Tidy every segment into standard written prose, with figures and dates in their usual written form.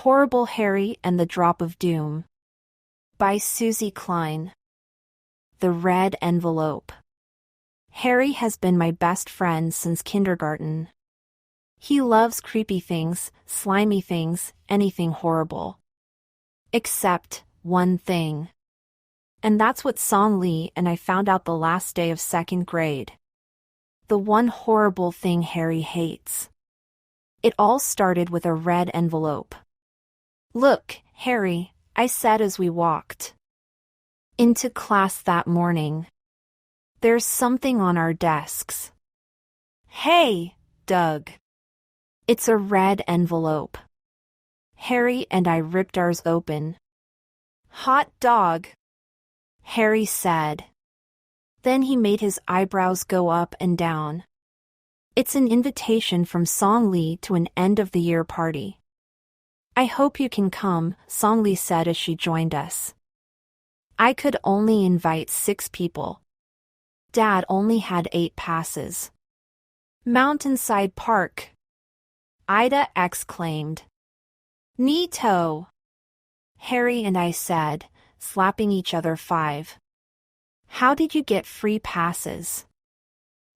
Horrible Harry and the Drop of Doom by Suzy Kline. The Red Envelope. Harry has been my best friend since kindergarten. He loves creepy things, slimy things, anything horrible. Except one thing. And that's what Song Lee and I found out the last day of second grade. The one horrible thing Harry hates. It all started with a red envelope. "Look, Harry," I said as we walked into class that morning. "There's something on our desks." "Hey, Doug." "It's a red envelope." Harry and I ripped ours open. "Hot dog," Harry said. Then he made his eyebrows go up and down. "It's an invitation from Song Lee to an end-of-the-year party." "I hope you can come," Song Lee said as she joined us. I could only invite 6 people. Dad only had 8 passes. "Mountainside Park," Ida exclaimed. "Neato," Harry and I said, slapping each other 5. "How did you get free passes?"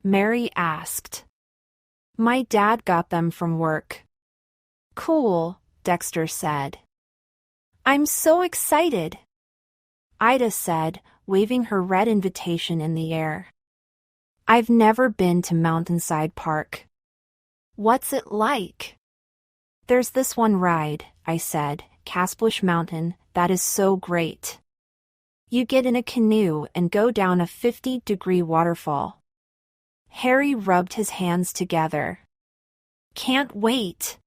Mary asked. "My dad got them from work." "Cool," Dexter said. "I'm so excited," Ida said, waving her red invitation in the air. "I've never been to Mountainside Park." "What's it like?" "There's this one ride," I said, "Casbush Mountain, that is so great. You get in a canoe and go down a 50-degree waterfall." Harry rubbed his hands together. "Can't wait."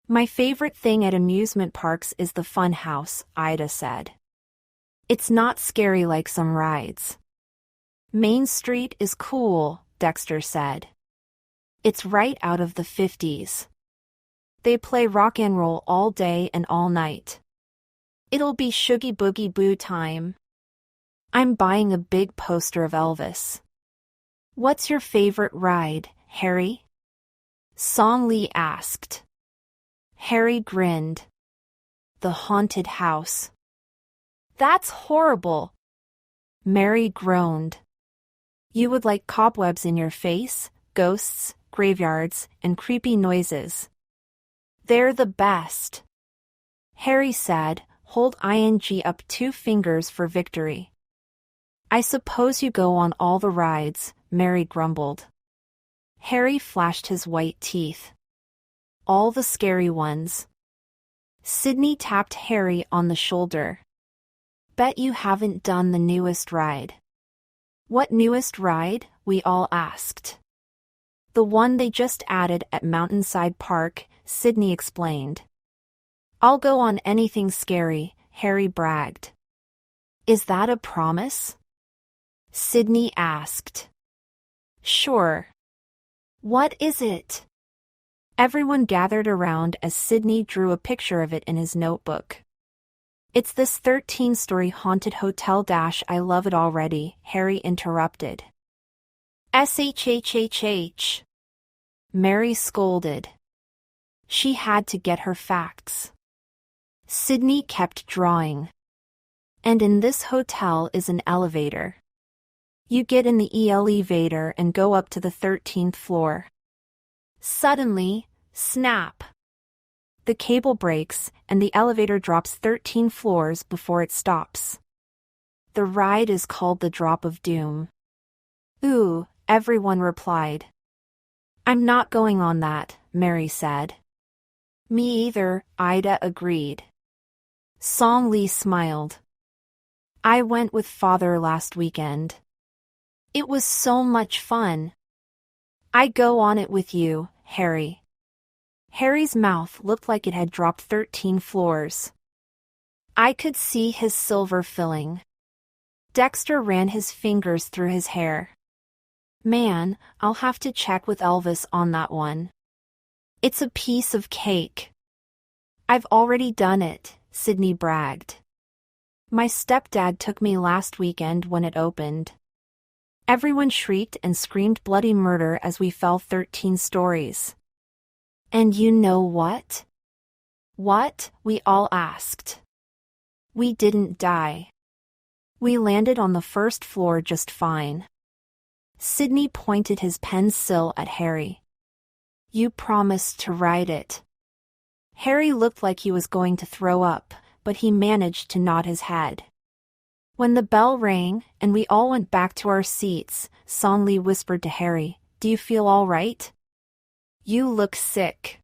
"My favorite thing at amusement parks is the fun house," Ida said. "It's not scary like some rides." "Main Street is cool," Dexter said. "It's right out of the 50s. They play rock and roll all day and all night. It'll be Shoogie Boogie Boo time." "I'm buying a big poster of Elvis." "What's your favorite ride, Harry?" Song Lee asked. Harry grinned. "The haunted house." "That's horrible," Mary groaned. "You would like cobwebs in your face, ghosts, graveyards, and creepy noises." "They're the best," Harry said, hold ing up 2 fingers for victory. "I suppose you go on all the rides," Mary grumbled. Harry flashed his white teeth. "All the scary ones." Sydney tapped Harry on the shoulder. "Bet you haven't done the newest ride." "What newest ride?" we all asked. "The one they just added at Mountainside Park," Sydney explained. "I'll go on anything scary," Harry bragged. "Is that a promise?" Sydney asked. "Sure." "What is it?" Everyone gathered around as Sydney drew a picture of it in his notebook. "It's this 13-story haunted hotel dash. I love it already," Harry interrupted. "SHHHH," Mary scolded. She had to get her facts. Sydney kept drawing. "And in this hotel is an elevator. You get in the elevator and go up to the 13th floor. Suddenly, snap! The cable breaks and the elevator drops 13 floors before it stops. The ride is called the Drop of Doom." "Ooh," everyone replied. "I'm not going on that," Mary said. "Me either," Ida agreed. Song Lee smiled. "I went with Father last weekend. It was so much fun." "I go on it with you, Harry." Harry's mouth looked like it had dropped 13 floors. I could see his silver filling. Dexter ran his fingers through his hair. "Man, I'll have to check with Elvis on that one. It's a piece of cake." "I've already done it," Sydney bragged. "My stepdad took me last weekend when it opened." Everyone shrieked and screamed bloody murder as we fell 13 stories. "And you know what?" What? We all asked. We didn't die. We landed on the first floor just fine. Sydney pointed his pencil at Harry. You promised to ride it. Harry looked like he was going to throw up, but he managed to nod his head. When the bell rang and we all went back to our seats, Song-Lee whispered to Harry, Do you feel all right? You look sick.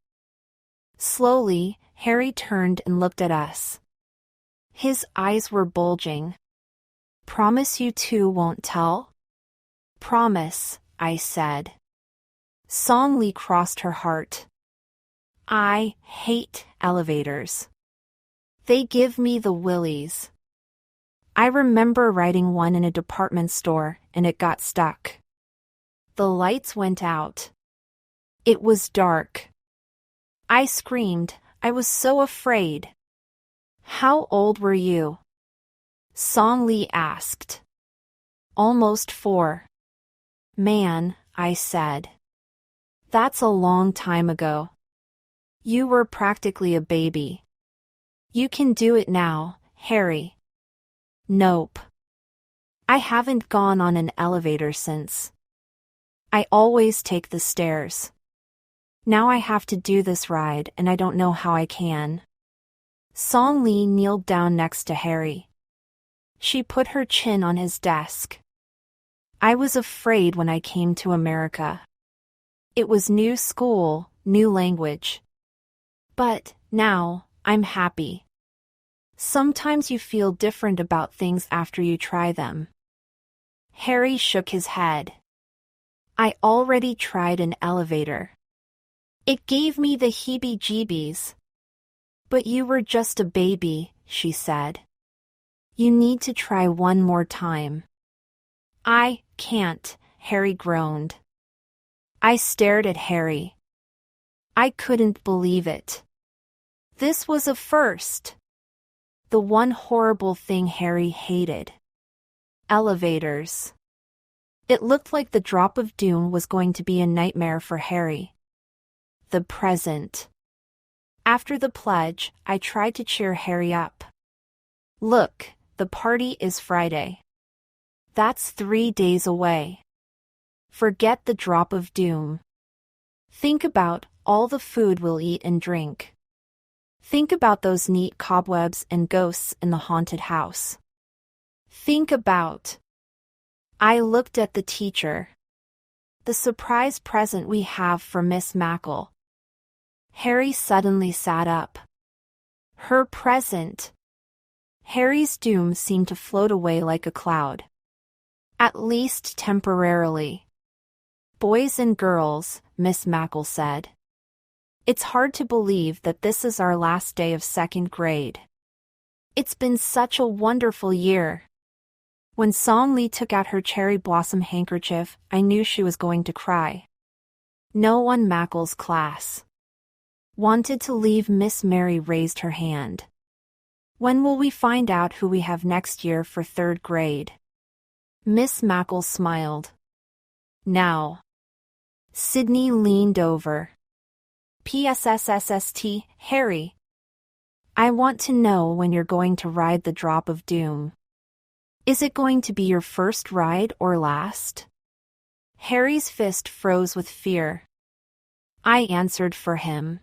Slowly, Harry turned and looked at us. His eyes were bulging. Promise you two won't tell? Promise, I said. Song-Lee crossed her heart. I hate elevators. They give me the willies. I remember riding one in a department store and it got stuck. The lights went out. It was dark. I screamed. I was so afraid. How old were you? Song-Lee asked. Almost 4. Man, I said. That's a long time ago. You were practically a baby. You can do it now, Harry. Nope. I haven't gone on an elevator since. I always take the stairs. Now I have to do this ride and I don't know how I can. Song-Lee kneeled down next to Harry. She put her chin on his desk. I was afraid when I came to America. It was new school, new language. But now, I'm happy. Sometimes you feel different about things after you try them. Harry shook his head. I already tried an elevator. It gave me the heebie-jeebies. But you were just a baby, she said. You need to try one more time. I can't, Harry groaned. I stared at Harry. I couldn't believe it. This was a first. The one horrible thing Harry hated. Elevators. It looked like the drop of doom was going to be a nightmare for Harry. The present. After the pledge, I tried to cheer Harry up. Look, the party is Friday. That's 3 days away. Forget the drop of doom. Think about all the food we'll eat and drink. Think about those neat cobwebs and ghosts in the haunted house. Think about... I looked at the teacher. The surprise present we have for Miss Mackle. Harry suddenly sat up. Her present. Harry's doom seemed to float away like a cloud. At least temporarily. Boys and girls, Miss Mackle said. It's hard to believe that this is our last day of 2nd grade. It's been such a wonderful year. When Song-Lee took out her cherry blossom handkerchief, I knew she was going to cry. No one Mackle's class wanted to leave. Miss Mary raised her hand. When will we find out who we have next year for 3rd grade? Miss Mackle smiled. Now. Sydney leaned over. PSSSST, Harry. I want to know when you're going to ride the drop of doom. Is it going to be your first ride or last? Harry's fist froze with fear. I answered for him.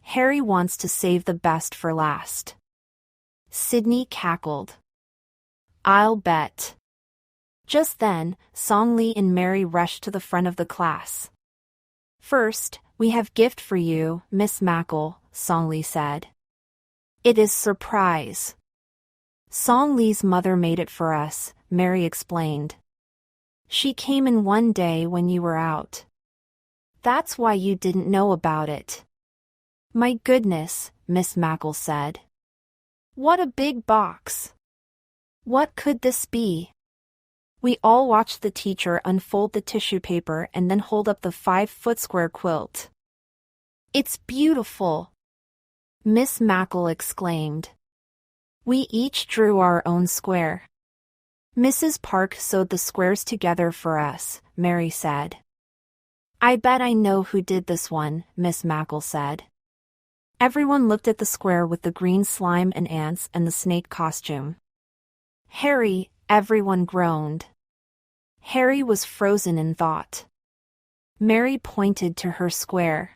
Harry wants to save the best for last. Sydney cackled. I'll bet. Just then, Song-Lee and Mary rushed to the front of the class. First, we have gift for you, Miss Mackle, Song-Lee said. It is surprise. Song-Lee's mother made it for us, Mary explained. She came in one day when you were out. That's why you didn't know about it. My goodness, Miss Mackle said. What a big box. What could this be? We all watched the teacher unfold the tissue paper and then hold up the 5-foot square quilt. It's beautiful, Miss Mackle exclaimed. We each drew our own square. Mrs. Park sewed the squares together for us, Mary said. I bet I know who did this one, Miss Mackle said. Everyone looked at the square with the green slime and ants and the snake costume. Harry, everyone groaned. Harry was frozen in thought. Mary pointed to her square.